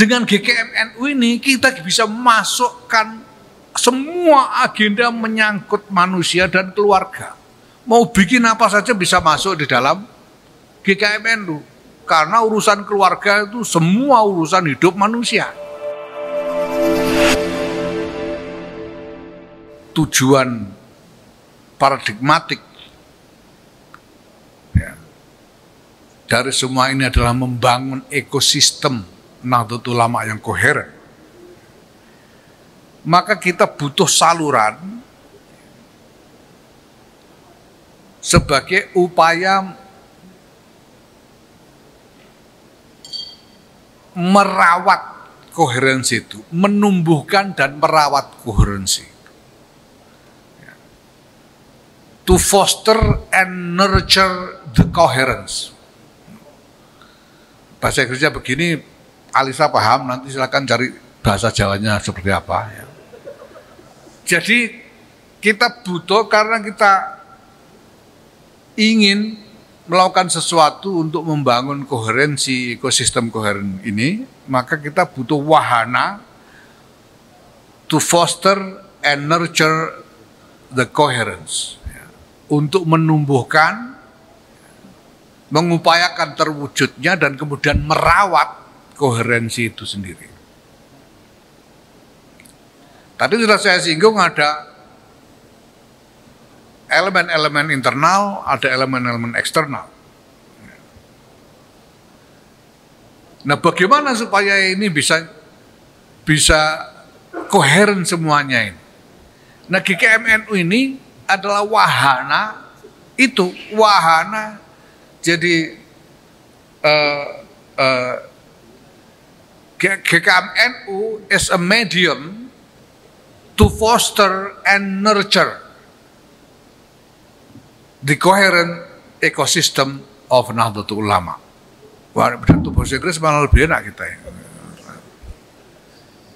Dengan GKMNU ini kita bisa masukkan semua agenda menyangkut manusia dan keluarga. Mau bikin apa saja bisa masuk di dalam GKMNU. Karena urusan keluarga itu semua urusan hidup manusia. Tujuan paradigmatik ya, dari semua ini adalah membangun ekosistem Nahdlatul Ulama yang koheren. Maka kita butuh saluran sebagai upaya merawat koherensi itu, menumbuhkan dan merawat koherensi. To foster and nurture the coherence. Bahasa Inggrisnya begini, Alisa paham, nanti silakan cari bahasa Jawanya seperti apa. Ya. Jadi kita butuh karena kita ingin melakukan sesuatu untuk membangun koherensi ekosistem koheren ini, maka kita butuh wahana to foster and nurture the coherence. Untuk menumbuhkan, mengupayakan terwujudnya dan kemudian merawat koherensi itu sendiri. Tadi sudah saya singgung ada elemen-elemen internal, ada elemen-elemen eksternal. Nah, bagaimana supaya ini bisa koheren semuanya ini? Nah, GKMNU ini adalah wahana itu, wahana jadi GKMNU is a medium to foster and nurture the coherent ecosystem of Nahdlatul Ulama. Wah, betul bahasa Inggris malah lebih enak kita ya.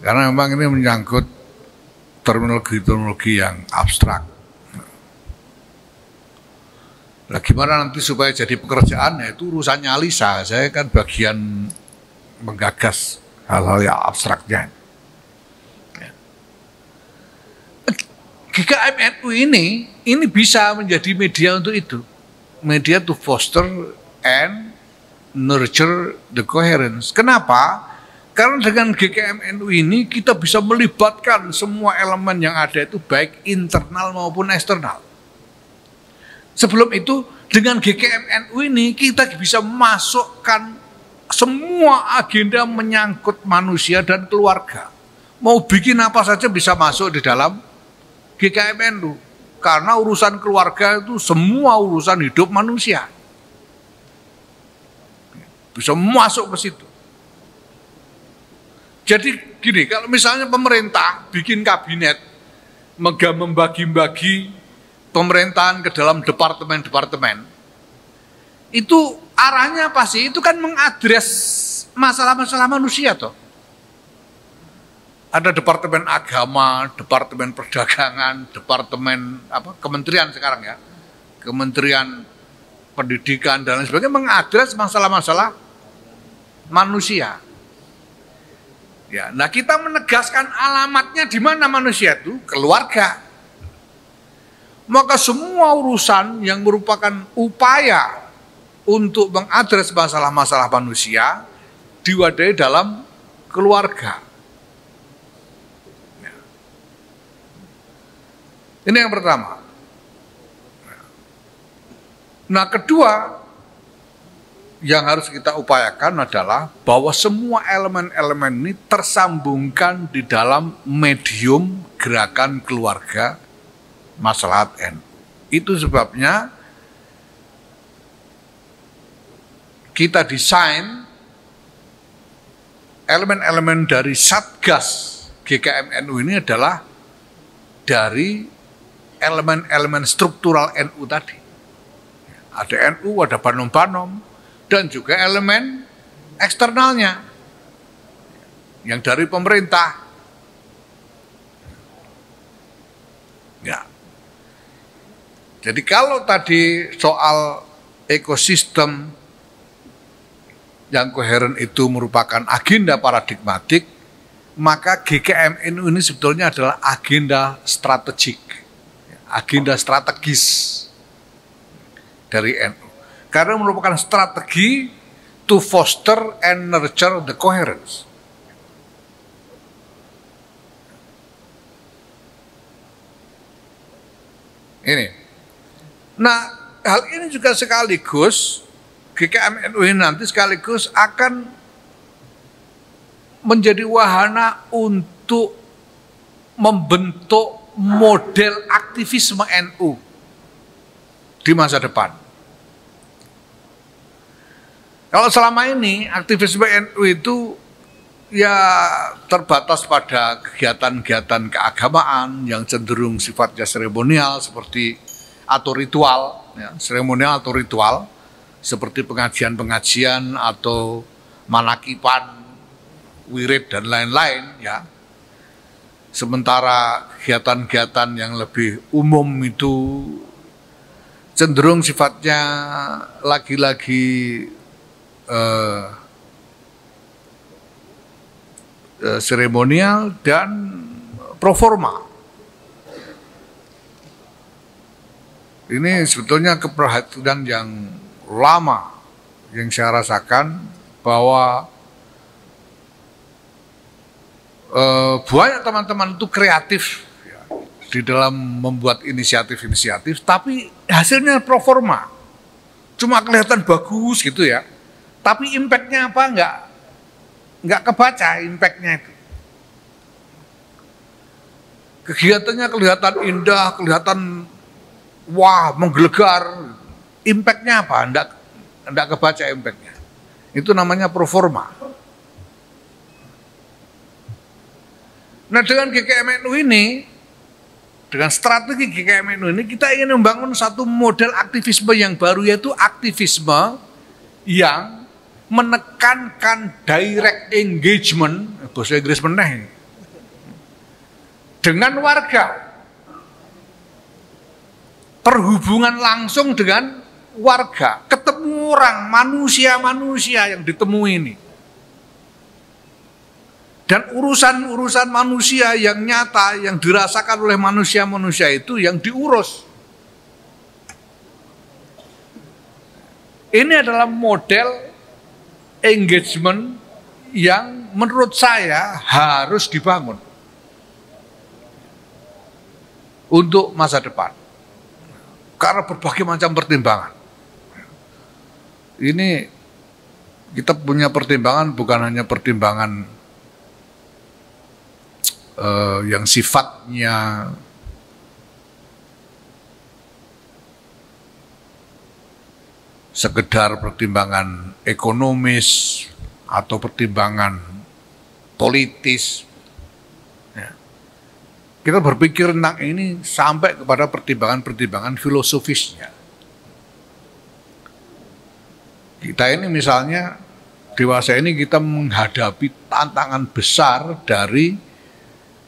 Karena memang ini menyangkut terminologi-terminologi yang abstrak. Nah, gimana nanti supaya jadi pekerjaan, ya itu urusannya Alisa. Saya kan bagian menggagas hal-hal yang abstraknya. GKMNU ini bisa menjadi media untuk itu. Media to foster and nurture the coherence. Kenapa? Karena dengan GKMNU ini kita bisa melibatkan semua elemen yang ada itu baik internal maupun eksternal. Sebelum itu dengan GKMNU ini kita bisa masukkan semua agenda menyangkut manusia dan keluarga. Mau bikin apa saja bisa masuk di dalam GKMNU. Karena urusan keluarga itu semua urusan hidup manusia. Bisa masuk ke situ. Jadi gini, kalau misalnya pemerintah bikin kabinet membagi-bagi pemerintahan ke dalam departemen-departemen, itu arahnya pasti itu kan mengadres masalah-masalah manusia toh. Ada departemen agama, departemen perdagangan, departemen kementerian sekarang ya, kementerian pendidikan dan lain sebagainya mengadres masalah-masalah manusia. Ya, nah kita menegaskan alamatnya di mana manusia itu, keluarga. Maka semua urusan yang merupakan upaya untuk mengadres masalah-masalah manusia diwadahi dalam keluarga. Ini yang pertama. Nah, kedua yang harus kita upayakan adalah bahwa semua elemen-elemen ini tersambungkan di dalam medium gerakan keluarga Maslahat NU. Itu sebabnya kita desain elemen-elemen dari Satgas GKMNU ini adalah dari elemen-elemen struktural NU tadi. Ada NU, ada Banom-Banom, dan juga elemen eksternalnya yang dari pemerintah. Ya. Jadi kalau tadi soal ekosistem yang koheren itu merupakan agenda paradigmatik, maka GKMNU ini sebetulnya adalah agenda strategik, agenda strategis dari NU. Karena merupakan strategi to foster and nurture the coherence. Ini. Nah, hal ini juga sekaligus GKMNU ini nanti sekaligus akan menjadi wahana untuk membentuk model aktivisme NU di masa depan. Kalau selama ini aktivisme NU itu ya terbatas pada kegiatan-kegiatan keagamaan yang cenderung sifatnya seremonial seperti atau ritual, ya, seremonial atau ritual seperti pengajian-pengajian atau manakipan, wirid dan lain-lain, ya. Sementara kegiatan-kegiatan yang lebih umum itu cenderung sifatnya lagi-lagi seremonial dan proforma. Ini sebetulnya keprihatinan yang lama yang saya rasakan bahwa banyak teman-teman itu kreatif ya, di dalam membuat inisiatif-inisiatif, tapi hasilnya proforma, cuma kelihatan bagus gitu ya, tapi impactnya apa nggak kebaca impactnya itu. Kegiatannya kelihatan indah, kelihatan wah menggelegar, impactnya apa? Nggak kebaca impactnya. Itu namanya proforma. Nah dengan GKMNU ini, dengan strategi GKMNU ini kita ingin membangun satu model aktivisme yang baru, yaitu aktivisme yang menekankan direct engagement, bahasa Inggris meneh, dengan warga, perhubungan langsung dengan warga, ketemu orang, manusia-manusia yang ditemui ini, dan urusan-urusan manusia yang nyata, yang dirasakan oleh manusia-manusia itu yang diurus. Ini adalah model engagement yang menurut saya harus dibangun untuk masa depan. Karena berbagai macam pertimbangan. Ini kita punya pertimbangan bukan hanya pertimbangan yang sifatnya sekedar pertimbangan ekonomis atau pertimbangan politis. Ya. Kita berpikir tentang ini sampai kepada pertimbangan-pertimbangan filosofisnya. Kita ini misalnya dewasa ini kita menghadapi tantangan besar dari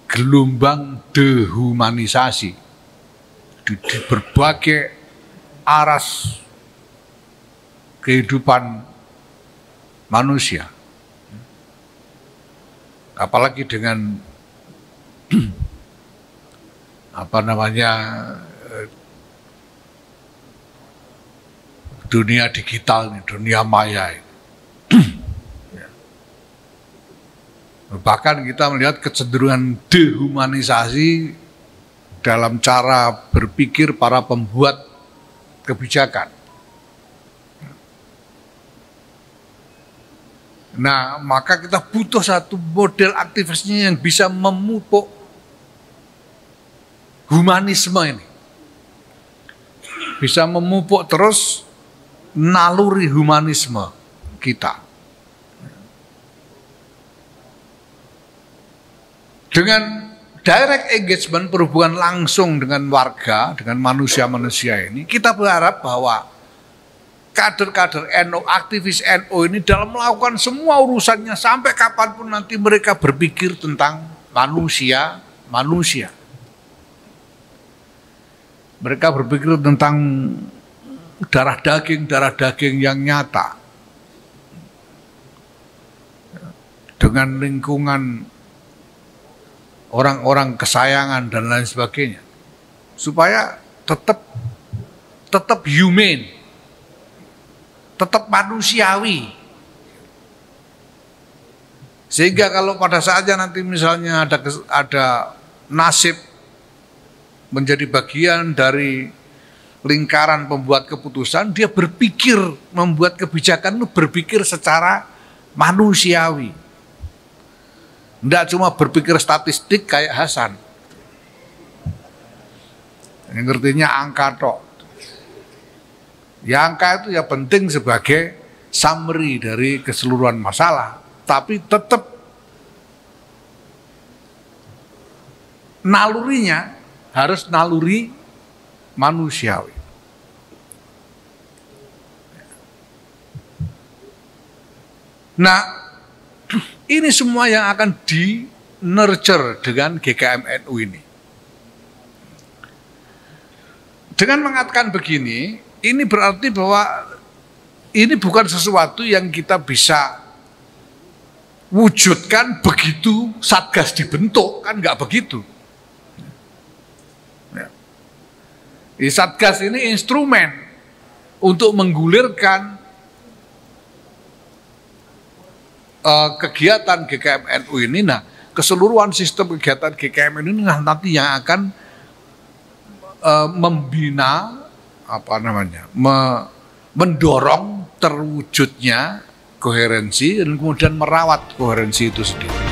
gelombang dehumanisasi di berbagai aras kehidupan manusia, apalagi dengan dunia digital ini, dunia maya ini. Bahkan kita melihat kecenderungan dehumanisasi dalam cara berpikir para pembuat kebijakan. Nah, maka kita butuh satu model aktivisme yang bisa memupuk humanisme ini. Bisa memupuk terus naluri humanisme kita. Dengan direct engagement, perhubungan langsung dengan warga, dengan manusia-manusia ini, kita berharap bahwa kader-kader NU, aktivis NU ini dalam melakukan semua urusannya sampai kapanpun nanti mereka berpikir tentang manusia. Mereka berpikir tentang darah daging yang nyata. dengan lingkungan orang-orang kesayangan dan lain sebagainya, supaya tetap humane, tetap manusiawi. Sehingga kalau pada saatnya nanti misalnya ada nasib menjadi bagian dari lingkaran pembuat keputusan, dia berpikir membuat kebijakan itu berpikir secara manusiawi. Tidak cuma berpikir statistik kayak Hasan. Yang ngertinya angka tok. Ya angka itu ya penting sebagai summary dari keseluruhan masalah. Tapi tetap nalurinya harus naluri manusiawi. Nah, ini semua yang akan di-nurture dengan GKMNU ini. Dengan mengatakan begini, ini berarti bahwa ini bukan sesuatu yang kita bisa wujudkan begitu Satgas dibentuk, kan nggak begitu. Satgas ini instrumen untuk menggulirkan kegiatan GKMNU ini. Nah, keseluruhan sistem kegiatan GKMNU ini nanti yang akan membina, mendorong terwujudnya koherensi dan kemudian merawat koherensi itu sendiri.